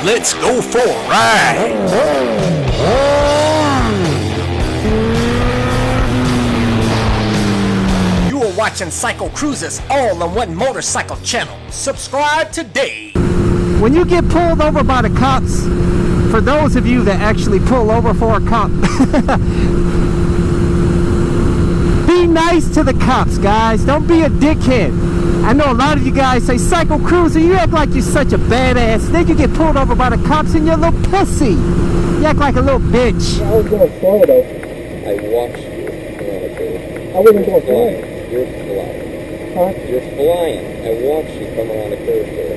Let's go for a ride. You are watching CycleCruza's all-in-one motorcycle channel. Subscribe today. When you get pulled over by the cops, for those of you that actually pull over for a cop, be nice to the cops, guys. Don't be a dickhead. I know a lot of you guys say, CycleCruza, you act like you're such a badass. Then you get pulled over by the cops and you're a little pussy. You act like a little bitch. I was going Florida. I watched you around the curve. I wasn't going Florida. You're flying. Huh? You're flying. I watched you come around the curve there.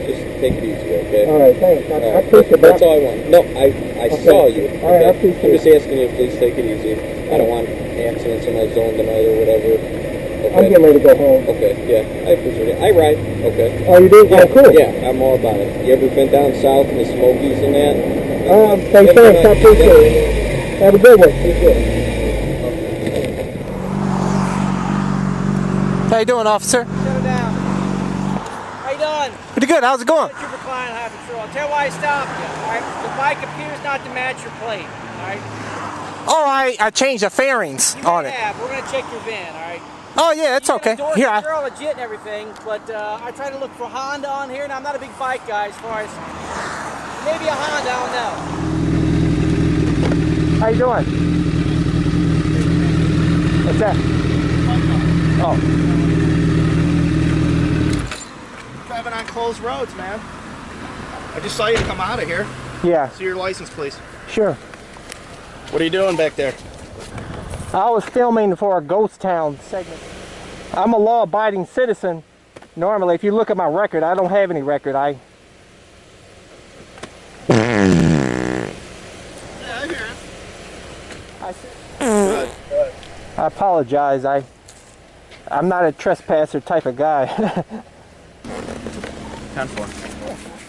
Just take it easy, okay? All right, thanks. I appreciate that. That's all I want. No, I okay. saw you. All right, I appreciate I'm just asking you to please take it easy. I don't want accidents in my zone tonight or whatever. Okay. I'm getting ready to go home. Okay, yeah, I appreciate it. I ride, okay. Oh, you do? Yeah, oh, cool. Yeah, I'm all about it. You ever been down south in the Smokies and that? Thanks, I appreciate it. Have a good one. How you doing, officer? Settle down. How you doing? Pretty good. How's it going? Trooper Klein, High Patrol. I'll tell you why I stopped you. All right, the bike appears not to match your plate. All right. Oh, I changed the fairings on it. Yeah, we're gonna check your VIN. All right. Oh yeah, it's okay. Here, You're all legit and everything, but I try to look for Honda on here, and I'm not a big bike guy as far as maybe a Honda. I don't know. how you doing? What's that? Oh. Driving on closed roads, man. I just saw you come out of here. Yeah. See your license, please. Sure. What are you doing back there? I was filming for a ghost town segment. I'm a law-abiding citizen. Normally, if you look at my record, I don't have any record. Yeah, I hear it. Good. I apologize. I'm not a trespasser type of guy. 10-4.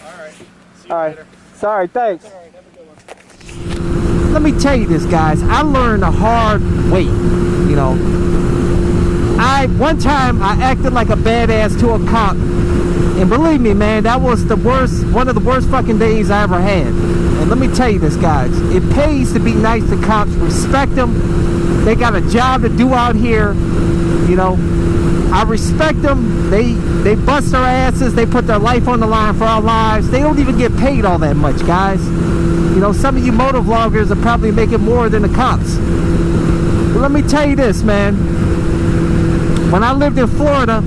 All right. See you All right. later. Sorry, thanks. All right, have a good one. Let me tell you this, guys. I learned the hard way, you know. One time I acted like a badass to a cop, and believe me, man, that was one of the worst fucking days I ever had. And let me tell you this, guys. It pays to be nice to cops. Respect them. They got a job to do out here, you know. I respect them. They bust their asses. They put their life on the line for our lives. They don't even get paid all that much, guys. You know, some of you motovloggers are probably making more than the cops. But let me tell you this, man. When I lived in Florida,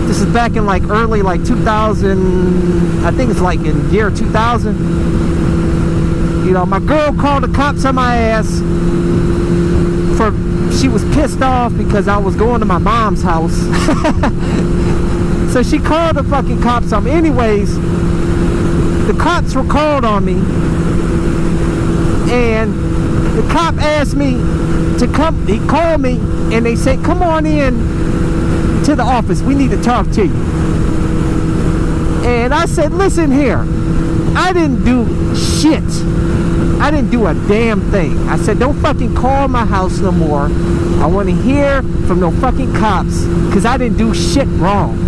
this is back in like early 2000, I think it's like in year 2000. You know, my girl called the cops on my ass she was pissed off because I was going to my mom's house. So she called the fucking cops on me. Anyways, the cops were called on me. And the cop asked me to come. He called me and they said, come on in to the office. We need to talk to you. And I said, listen here. I didn't do shit. I didn't do a damn thing. I said, don't fucking call my house no more. I want to hear from no fucking cops because I didn't do shit wrong.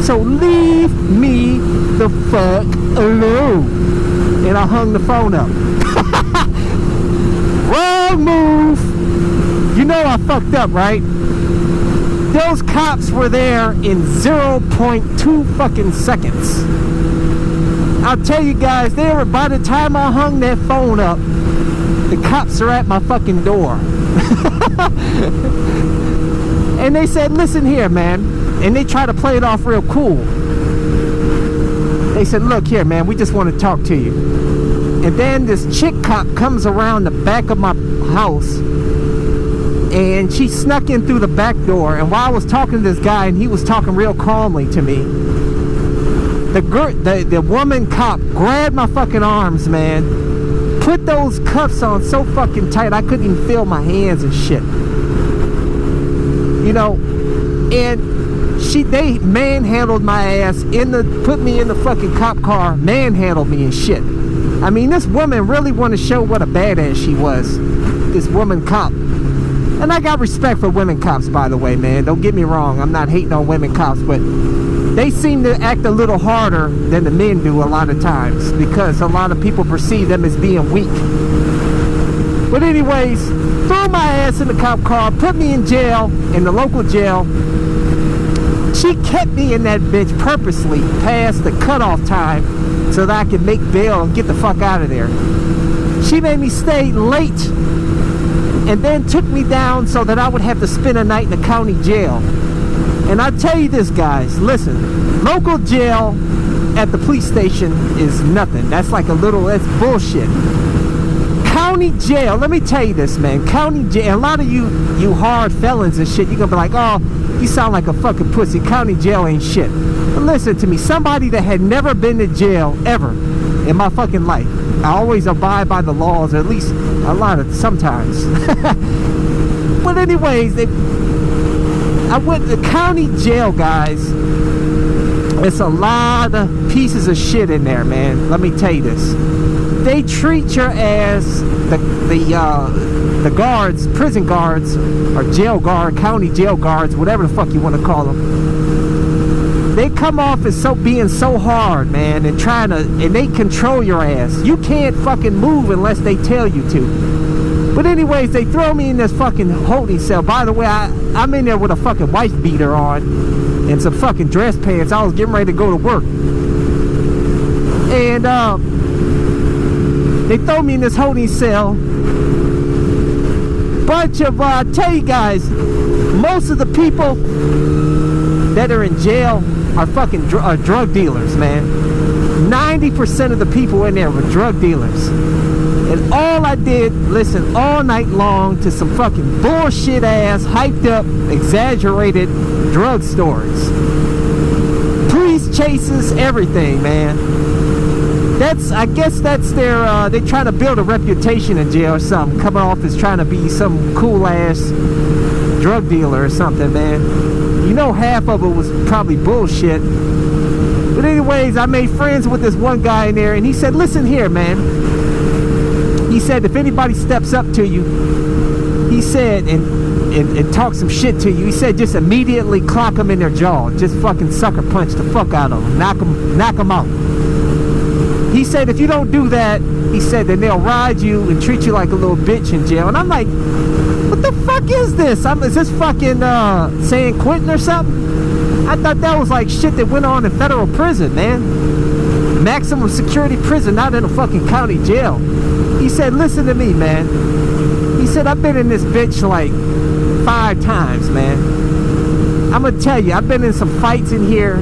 So leave me the fuck alone. And I hung the phone up. Wrong move. You know I fucked up, right? Those cops were there in 0.2 fucking seconds. I'll tell you guys, by the time I hung that phone up, the cops are at my fucking door. And they said, listen here, man. And they try to play it off real cool. They said, look here, man, we just want to talk to you. And then this chick cop comes around the back of my house, and she snuck in through the back door. And while I was talking to this guy, and he was talking real calmly to me, the woman cop grabbed my fucking arms, man, put those cuffs on so fucking tight I couldn't even feel my hands and shit. You know, and they manhandled my ass put me in the fucking cop car, manhandled me and shit. I mean, this woman really wanted to show what a badass she was. This woman cop. And I got respect for women cops, by the way, man. Don't get me wrong. I'm not hating on women cops, but they seem to act a little harder than the men do a lot of times, because a lot of people perceive them as being weak. But anyways, threw my ass in the cop car, put me in jail, in the local jail. She kept me in that bitch purposely past the cutoff time so that I could make bail and get the fuck out of there. She made me stay late and then took me down so that I would have to spend a night in the county jail. And I tell you this, guys, listen, local jail at the police station is nothing. That's like a little, that's bullshit. County jail, let me tell you this, man. County jail, a lot of you hard felons and shit, you're gonna be like, oh, you sound like a fucking pussy. County jail ain't shit. But listen to me, somebody that had never been to jail ever in my fucking life. I always abide by the laws, or at least a lot of, sometimes. But anyways, I went to county jail, guys. It's a lot of pieces of shit in there, man. Let me tell you this. They treat your ass, the guards, prison guards, or jail guard, county jail guards, whatever the fuck you want to call them. They come off as being so hard, man, and and they control your ass. You can't fucking move unless they tell you to. But anyways, they throw me in this fucking holding cell. By the way, I'm in there with a fucking wife beater on and some fucking dress pants. I was getting ready to go to work. And they throw me in this holding cell. Bunch of, I tell you guys, most of the people that are in jail are fucking drug dealers, man. 90% of the people in there were drug dealers. And all I did, listen, all night long to some fucking bullshit ass, hyped up, exaggerated drug stories. Police chases, everything, man. I guess that's their, they try to build a reputation in jail or something, coming off as trying to be some cool ass drug dealer or something, man. You know, half of it was probably bullshit. But anyways, I made friends with this one guy in there, and he said, listen here, man. He said, if anybody steps up to you, he said, and talk some shit to you, he said, just immediately clock them in their jaw. Just fucking sucker punch the fuck out of them. Knock them out. He said, if you don't do that, he said, then they'll ride you and treat you like a little bitch in jail. And I'm like, what the fuck is this? Is this fucking San Quentin or something? I thought that was like shit that went on in federal prison, man. Maximum security prison, not in a fucking county jail. He said, listen to me, man. He said, I've been in this bitch like 5 times, man. I'm gonna tell you, I've been in some fights in here.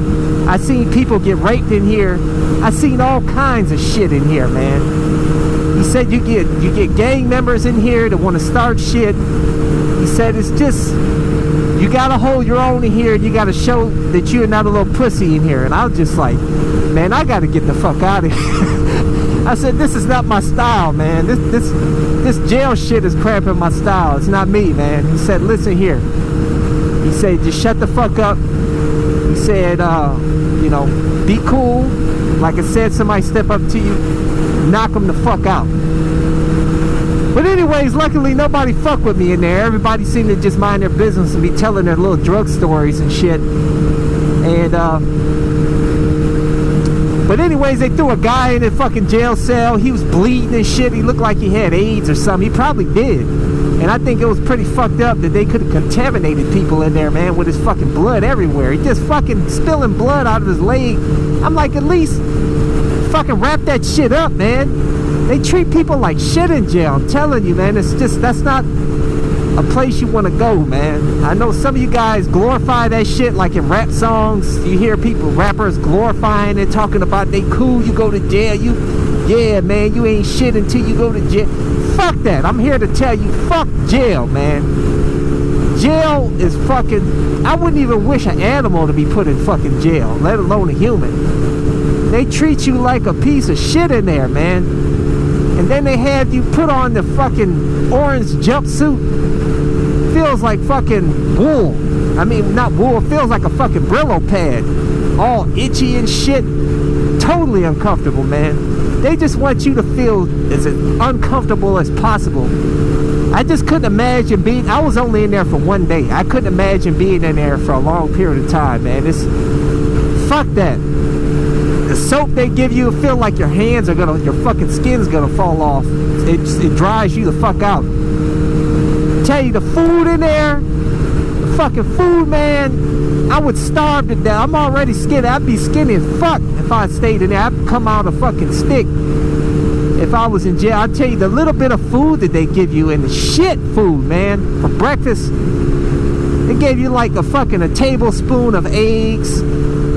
I seen people get raped in here. I seen all kinds of shit in here, man. He said you get gang members in here that want to start shit. He said it's just, you gotta hold your own in here. You gotta show that you're not a little pussy in here. And I was just like, man, I gotta get the fuck out of here. I said, this is not my style, man. This jail shit is cramping my style. It's not me, man. He said, listen here. He said, just shut the fuck up. He said, you know, be cool. Like I said, somebody step up to you, knock them the fuck out. But anyways, luckily nobody fucked with me in there. Everybody seemed to just mind their business and be telling their little drug stories and shit. And but anyways, they threw a guy in a fucking jail cell. He was bleeding and shit. He looked like he had AIDS or something. He probably did. And I think it was pretty fucked up that they could have contaminated people in there, man, with his fucking blood everywhere. He just fucking spilling blood out of his leg. I'm like, at least fucking wrap that shit up, man. They treat people like shit in jail. I'm telling you, man, it's just, that's not a place you want to go, man. I know some of you guys glorify that shit like in rap songs. You hear people, rappers glorifying it, talking about they cool, you go to jail, yeah, man, you ain't shit until you go to jail. Fuck that. I'm here to tell you, fuck jail, man. Jail is fucking, I wouldn't even wish an animal to be put in fucking jail, let alone a human. They treat you like a piece of shit in there, man. And then they have you put on the fucking orange jumpsuit. Feels like fucking wool. I mean, not wool, it feels like a fucking Brillo pad. All itchy and shit. Totally uncomfortable, man. They just want you to feel as uncomfortable as possible. I just couldn't imagine being, I was only in there for 1 day. I couldn't imagine being in there for a long period of time, man. It's Fuck that. The soap they give you feel like your fucking skin's gonna fall off. It dries you the fuck out. Tell you the food in there, the fucking food, man, I would starve to death. I'm already skinny. I'd be skinny as fuck if I stayed in there. I'd come out a fucking stick if I was in jail. I'll tell you, the little bit of food that they give you, and the shit food, man, for breakfast, they gave you like a tablespoon of eggs.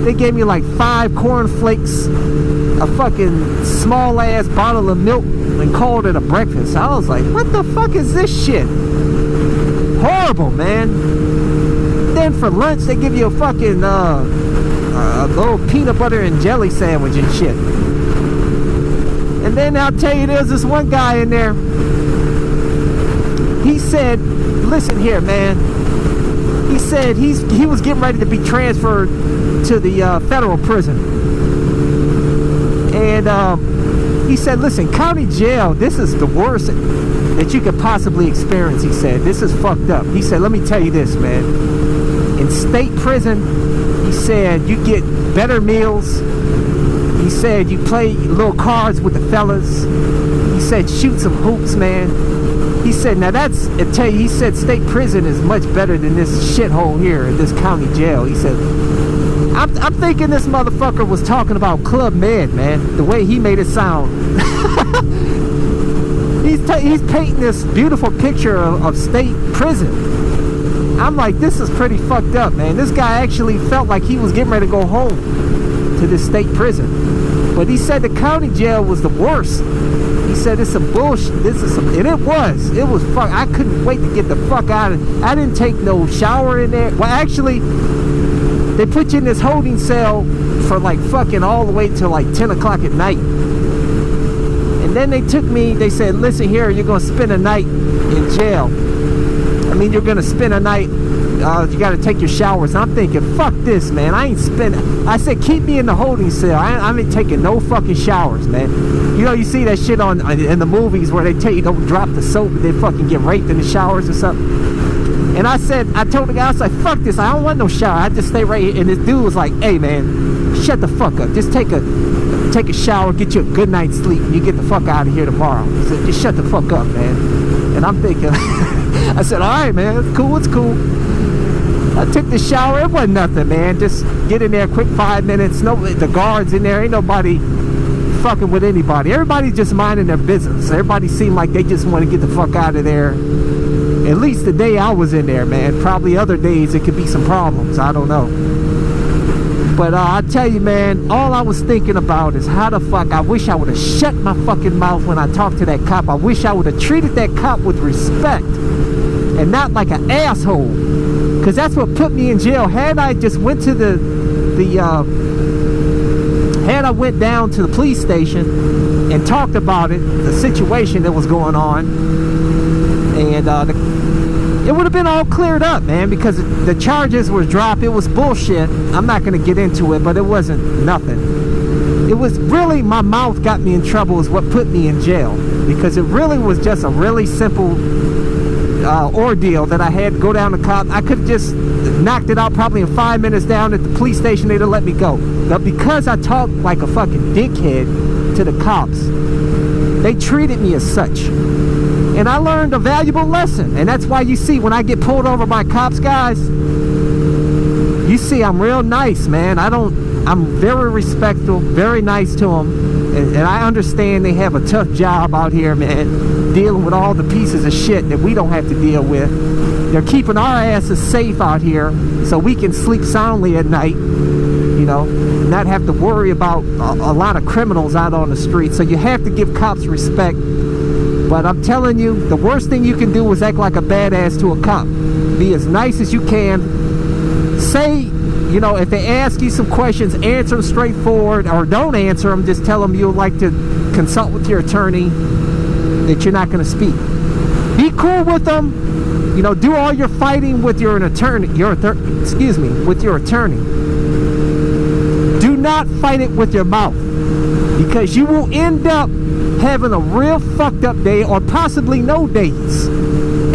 They gave me like 5 cornflakes, a fucking small ass bottle of milk, and called it a breakfast. I was like, what the fuck is this shit? Horrible, man. Then for lunch they give you a fucking a little peanut butter and jelly sandwich and shit. And then I'll tell you, there's this one guy in there. He said, listen here, man. He said he was getting ready to be transferred to the federal prison. And he said, listen, county jail, this is the worst that you could possibly experience. He said, this is fucked up. He said, let me tell you this, man. In state prison, he said, you get better meals. He said, you play little cards with the fellas. He said, shoot some hoops, man. He said, now that's, I tell you, he said state prison is much better than this shithole here in this county jail. He said, I'm thinking this motherfucker was talking about Club Med, man, the way he made it sound. He's painting this beautiful picture of state prison. I'm like, this is pretty fucked up, man. This guy actually felt like he was getting ready to go home to this state prison. But he said the county jail was the worst. He said it's some bullshit. This is some, and it was fuck. I couldn't wait to get the fuck out of it. I didn't take no shower in there. Well, actually, they put you in this holding cell for like fucking all the way till like 10 o'clock at night. And then they took me, they said, listen here, you're gonna spend a night in jail. I mean, you're gonna spend a night, you gotta take your showers. And I'm thinking, fuck this, man. I said, keep me in the holding cell. I ain't taking no fucking showers, man. You know, you see that shit in the movies where they tell you don't drop the soap and they fucking get raped in the showers or something. And I told the guy, I was like, fuck this, I don't want no shower. I just stay right here. And this dude was like, hey, man, shut the fuck up. Just take a shower, get you a good night's sleep, and you get the fuck out of here tomorrow. He said, just shut the fuck up, man. And I'm thinking, I said, all right, man, it's cool, it's cool. I took the shower. It wasn't nothing, man. Just get in there, quick 5 minutes. The guards in there. Ain't nobody fucking with anybody. Everybody's just minding their business. Everybody seemed like they just want to get the fuck out of there. At least the day I was in there, man. Probably other days it could be some problems. I don't know. But I tell you, man, all I was thinking about is how the fuck I wish I would have shut my fucking mouth when I talked to that cop. I wish I would have treated that cop with respect and not like an asshole. Because that's what put me in jail. Had I just went to had I went down to the police station and talked about it, the situation that was going on, and it would have been all cleared up, man, because the charges were dropped. It was bullshit. I'm not going to get into it, but it wasn't nothing. It was really my mouth got me in trouble is what put me in jail, because it really was just a really simple ordeal that I had to go down to cop. I could have just knocked it out probably in 5 minutes down at the police station. They'd have let me go. But because I talked like a fucking dickhead to the cops, they treated me as such. And I learned a valuable lesson. And that's why you see when I get pulled over by cops, guys, you see I'm real nice, man. I'm very respectful, very nice to them. And I understand they have a tough job out here, man, dealing with all the pieces of shit that we don't have to deal with. They're keeping our asses safe out here so we can sleep soundly at night, you know, not have to worry about a lot of criminals out on the street. So you have to give cops respect. But I'm telling you, the worst thing you can do is act like a badass to a cop. Be as nice as you can. Say, you know, if they ask you some questions, answer them straightforward, or don't answer them. Just tell them you'd like to consult with your attorney, that you're not going to speak. Be cool with them. You know, do all your fighting with your attorney. With your attorney. Do not fight it with your mouth, because you will end up having a real fucked up day, or possibly no days.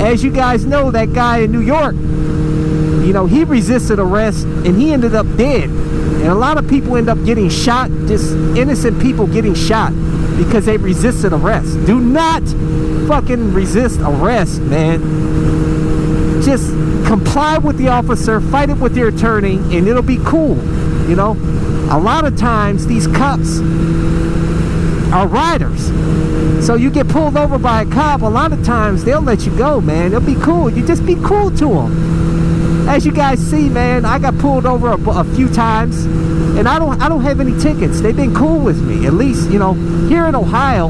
As you guys know, that guy in New York, you know, he resisted arrest and he ended up dead. And a lot of people end up getting shot, just innocent people getting shot because they resisted arrest. Do not fucking resist arrest, man. Just comply with the officer, fight it with your attorney, and it'll be cool, you know? A lot of times these cops are riders. So you get pulled over by a cop, a lot of times they'll let you go, man. It'll be cool. You just be cool to them. As you guys see, man, I got pulled over a few times, and I don't have any tickets. They've been cool with me. At least, you know, here in Ohio,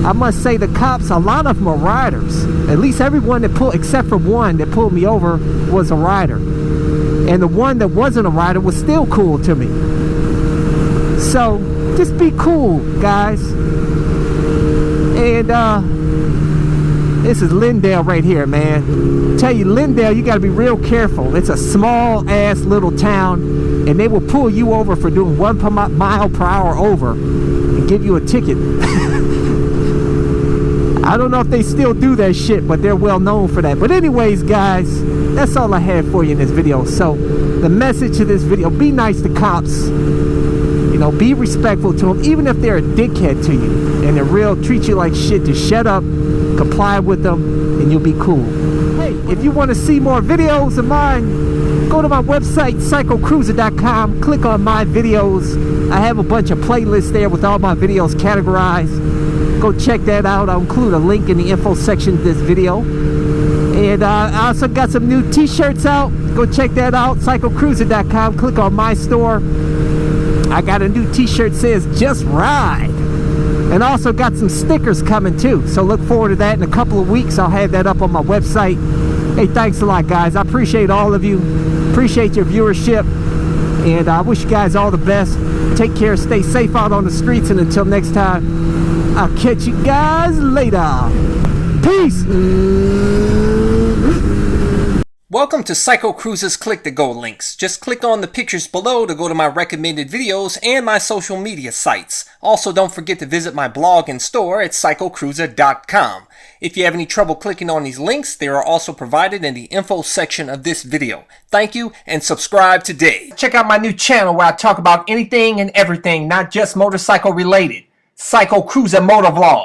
I must say the cops, a lot of them are riders. At least everyone that pulled, except for one that pulled me over, was a rider. And the one that wasn't a rider was still cool to me. So, just be cool, guys. And, this is Lindale right here, man. Tell you, Lindale, you gotta be real careful. It's a small-ass little town, and they will pull you over for doing 1 mile per hour over and give you a ticket. I don't know if they still do that shit, but they're well known for that. But anyways, guys, that's all I have for you in this video. So, the message to this video, be nice to cops. You know, be respectful to them, even if they're a dickhead to you and they're real, treat you like shit. Just shut up, comply with them, and you'll be cool. Hey, if you want to see more videos of mine, go to my website, CycleCruza.com, click on my videos. I have a bunch of playlists there with all my videos categorized. Go check that out. I'll include a link in the info section of this video. And I also got some new t-shirts out. Go check that out, CycleCruza.com. Click on my store. I got a new t-shirt says just ride, and also got some stickers coming too, so look forward to that. In a couple of weeks I'll have that up on my website. Hey, thanks a lot, guys. I appreciate all of you, appreciate your viewership, and I wish you guys all the best. Take care, stay safe out on the streets, and until next time, I'll catch you guys later. Peace. Welcome to CycleCruza's Click to Go links. Just click on the pictures below to go to my recommended videos and my social media sites. Also, don't forget to visit my blog and store at CycleCruza.com. If you have any trouble clicking on these links, they are also provided in the info section of this video. Thank you, and subscribe today. Check out my new channel where I talk about anything and everything, not just motorcycle related. CycleCruza Motovlog.